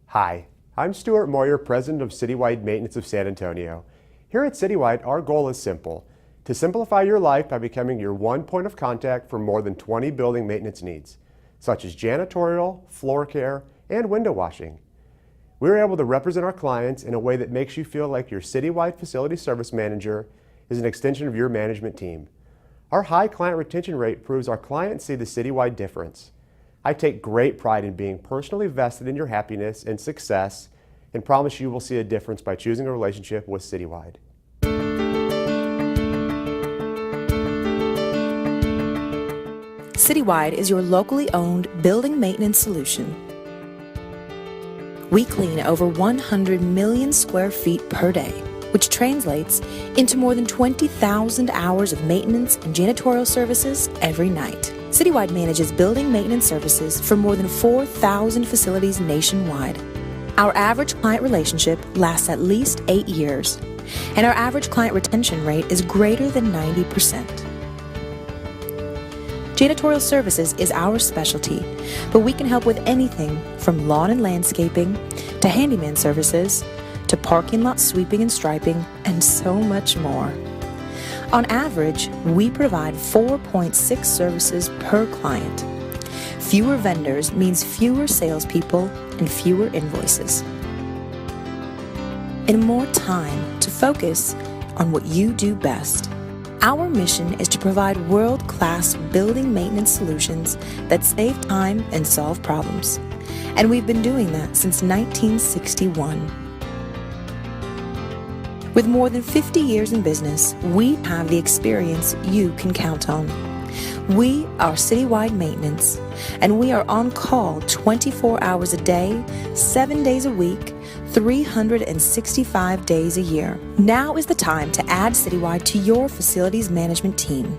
Hi, I'm Stuart Moyer, President of Citywide Maintenance of San Antonio. Here at Citywide, our goal is simple: to simplify your life by becoming your one point of contact for more than 20 building maintenance needs, such as janitorial, floor care, and window washing. We're able to represent our clients in a way that makes you feel like your Citywide Facility Service Manager is an extension of your management team. Our high client retention rate proves our clients see the Citywide difference. I take great pride in being personally vested in your happiness and success, and promise you will see a difference by choosing a relationship with Citywide. Citywide is your locally owned building maintenance solution. We clean over 100 million square feet per day, which translates into more than 20,000 hours of maintenance and janitorial services every night. Citywide manages building maintenance services for more than 4,000 facilities nationwide. Our average client relationship lasts at least 8 years, and our average client retention rate is greater than 90%. Janitorial services is our specialty, but we can help with anything from lawn and landscaping to handyman services to parking lot sweeping and striping, and so much more. On average, we provide 4.6 services per client. Fewer vendors means fewer salespeople and fewer invoices. And more time to focus on what you do best. Our mission is to provide world-class building maintenance solutions that save time and solve problems. And we've been doing that since 1961. With more than 50 years in business, we have the experience you can count on. We are Citywide Maintenance, and we are on call 24 hours a day, 7 days a week, 365 days a year. Now is the time to add Citywide to your facilities management team.